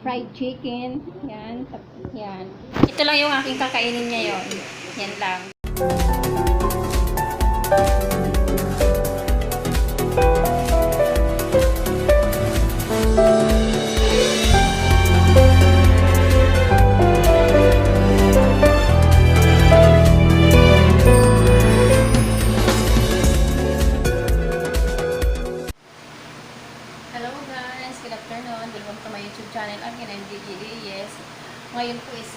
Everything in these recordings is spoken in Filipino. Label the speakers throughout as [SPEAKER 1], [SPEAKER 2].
[SPEAKER 1] fried chicken. Yan. Yan. Ito lang yung aking kakainin ngayon. Yan lang. Hello guys, good afternoon. Welcome to my YouTube channel again. I'm Gigi Reyes. Ngayon po is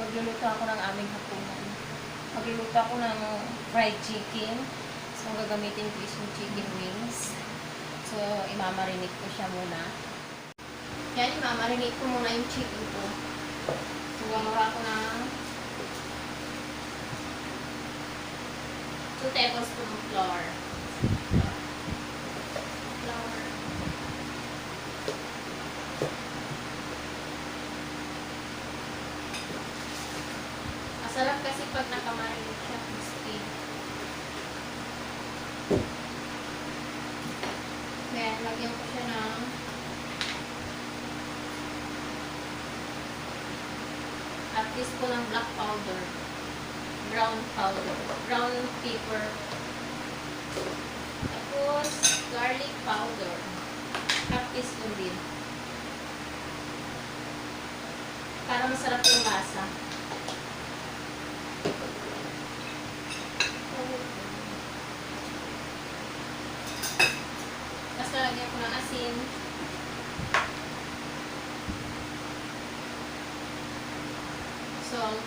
[SPEAKER 1] magluluto ako ng aming hapunan. Magluluto ako ng fried chicken. So, ang gagamitin ko is yung chicken wings. So, imamarinate ko siya muna. Yan, imamarinate ko muna yung chicken ko. So, gagawa ko ng 2 tablespoons of flour. Masarap kasi pag nakamarinate siya, crispy. Then, lagyan ko siya ng at teaspoon ng black powder, brown pepper, tapos garlic powder, half teaspoon din. Para masarap yung lasa. Tapos lalagyan ko ng asin. Salt.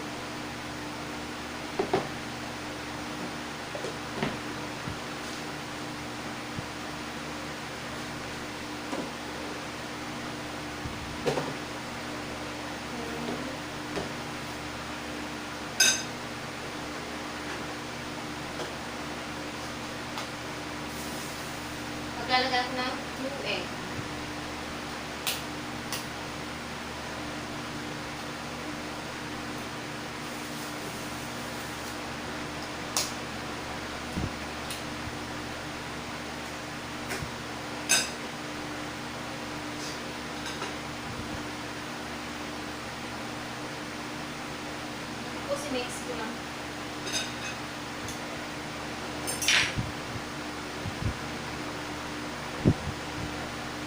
[SPEAKER 1] Maglalagay ako ng 2 egg. Tapos i-mix ko lang.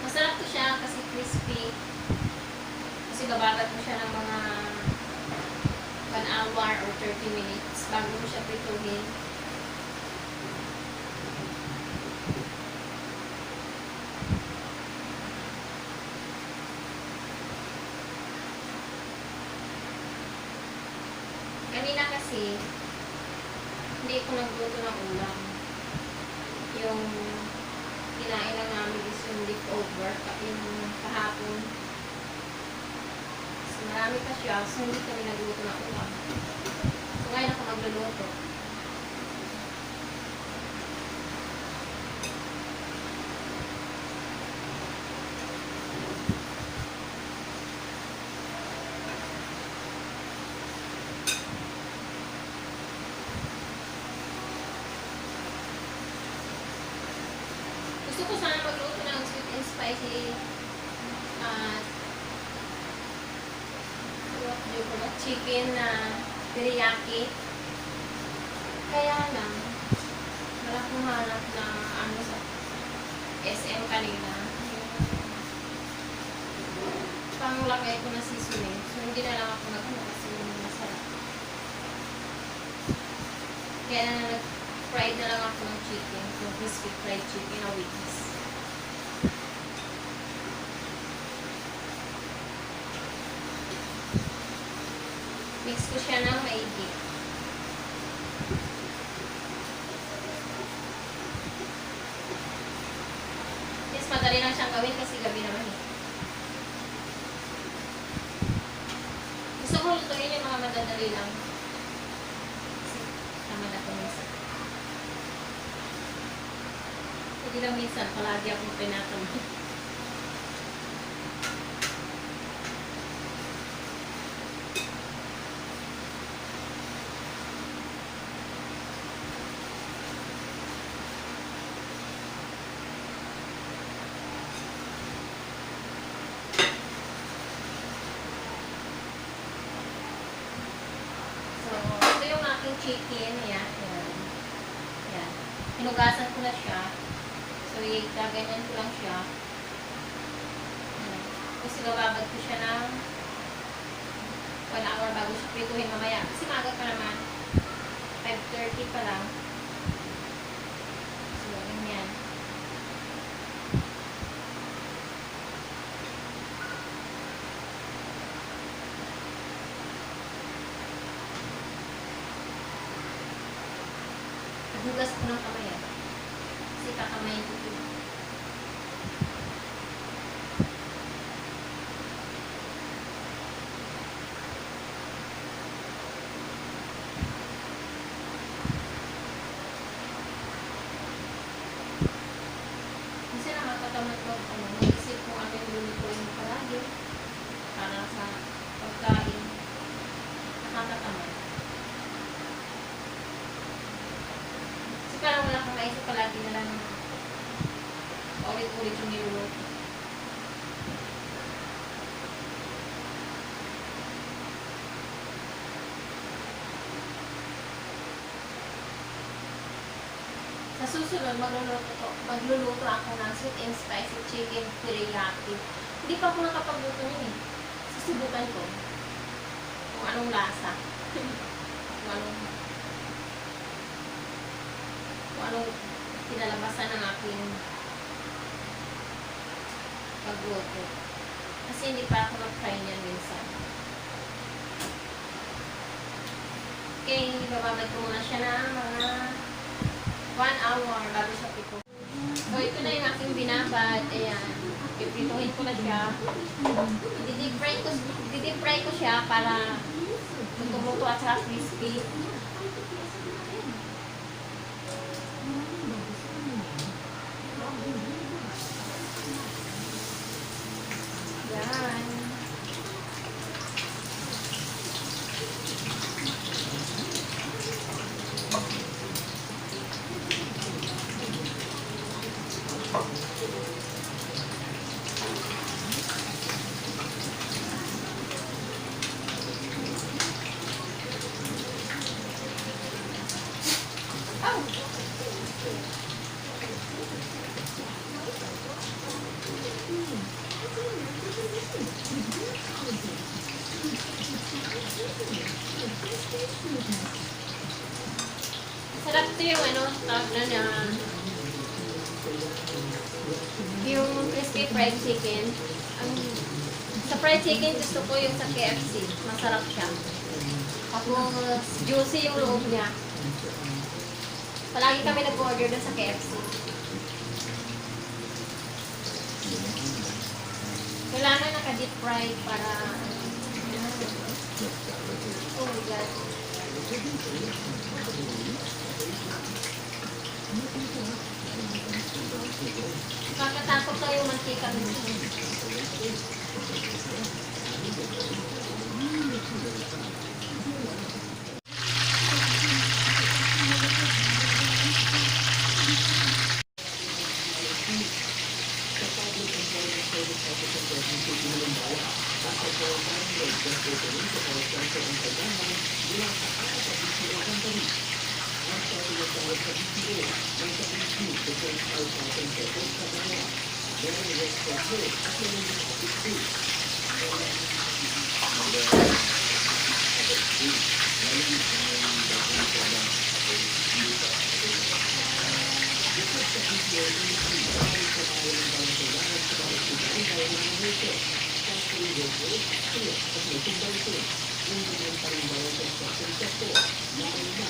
[SPEAKER 1] Masarap to siya kasi crispy. Kasi babagat mo siya ng mga 1 hour or 30 minutes bago mo siya prituhin. Kanina kasi hindi ko nagluto ng ulam. Yung kinain lang namin is yung leftover yung kahapon. So, marami pa siya. So, hindi kami nagluto ng ulam. So, ngayon ako magluluto. Gusto ko sana magluto ng sweet and spicy chicken na teriyaki. Kaya lang, wala akong hanap na ano sa SM kanina. Panglagay ko na seasoning. So, hindi na lang ako naghanap kasi masarap. Kaya nag-fried na lang ako ng chicken. Yung crispy fried chicken na wings. Mix ko siya ng maigi. Yes, madali lang siyang gawin kasi gabi naman eh. Gusto ko lutuin yung mga madadali lang. Kasi tamad ako minsan. Hindi lang minsan, palagi akong pinatamad. chicken. Ayan. Ayan. Ayan. Hinugasan ko na siya. So, ganyan ko lang siya. Ayan. Tapos, ibababad ko siya ng 1 hour bago siya prituhin mamaya. Kasi maaga pa naman. 5:30 pa lang. So, ganyan. Hugas ko ng kamay yan. Kasi kakamayin ko ito. Kasi nakakatamad ko mag-isip kung ano yung lulutuin mo palagi para sa pagkain. Nakakatamad. Kasi parang wala kang maisip palagi na lang ulit-ulit yung niluluto. Sa susunod, magluluto ako ng sweet and spicy chicken teriyaki. Hindi pa ako nakapagluto niyan eh. Susubukan ko kung anong lasa. kung anong kinalabasan ng aking pagluto. Kasi hindi pa ako nag-try niyan minsan. Okay, bababad ko muna siya na mga 1 hour bago siya pito. So, ito na yung aking binabad. Ayan. Pipituhin ko na siya. I-deep fry ko siya para tumuto at saka crispy. Yan. Sarap ito yung tawag na yung crispy fried chicken. Sa fried chicken, gusto ko yung sa KFC. Masarap siya. Tapos, juicy yung loob niya. Palagi kami nag-order na sa KFC. Kailangan naka-deep fried para oh my God. Kakatakot tayo mantika minsan.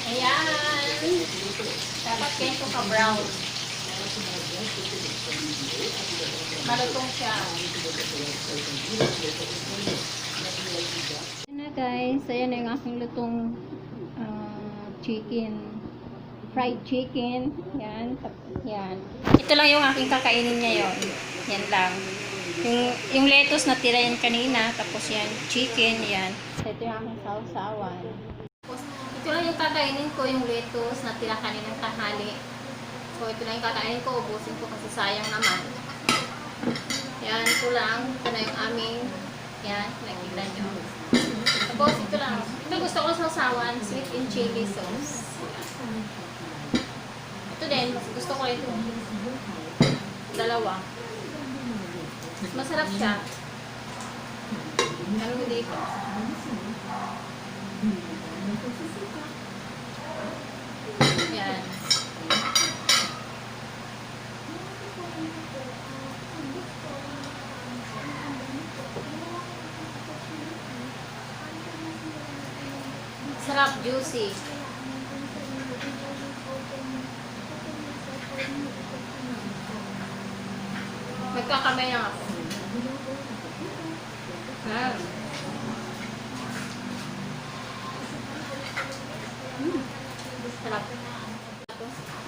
[SPEAKER 1] Ayan. Dapat keso ka brown. Malutong siya. Ayan na guys. Ayan na yung aking lutong chicken. Fried chicken. Yan. Yan. Ito lang yung aking kakainin ngayon. Yan lang. Yung lettuce na tira yan kanina. Tapos yan. Chicken. Yan. So, ito yung aking sausawan. Ito lang yung kakainin ko. Yung lettuce na tira kaninang tanghali. So, ito lang yung kakainin ko. Ubusin ko kasi sayang naman. Yan. Ito lang. Ito na yung aming yan. Nakikita nyo. Tapos ito lang. Ito gusto ko sausawan, sweet and chili sauce. Ito din, mas gusto ko ito. Dalawa. Mas masarap siya. Ano mo dito? Yan. Sarap, juicy. Magkakamay lang ako. Sarap.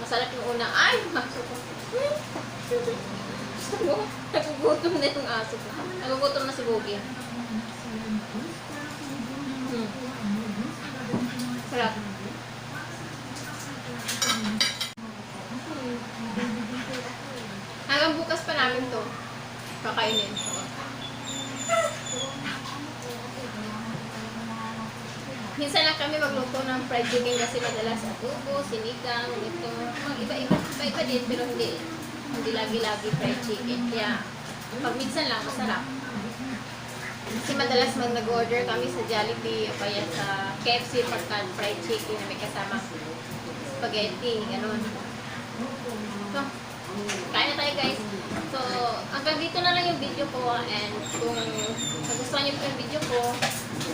[SPEAKER 1] Masarap yung una. Ay, aso ko. Nagugutom na itong aso ko. Nagugutom na si Bogey. Sarap. Hanggang bukas pa namin to kakainin. Minsan lang kami magluto ng fried chicken kasi madalas adobo, sinigang, ito. Iba din pero hindi lagi-lagi fried chicken. Kaya pag minsan lang masarap. Kasi madalas nag-order kami sa Jollibee o kaya sa KFC pagka fried chicken na may kasama spaghetti, ganun. So, kain na tayo guys. So, hanggang dito na lang yung video ko and kung nagustuhan niyo po yung video ko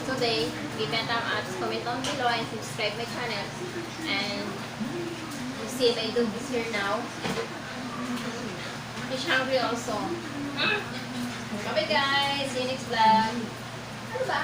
[SPEAKER 1] today, give me a thumb up, comment down below and subscribe my channel. And you see my dog is here now. He's hungry also. Bye guys, see you next vlog. Ano ba?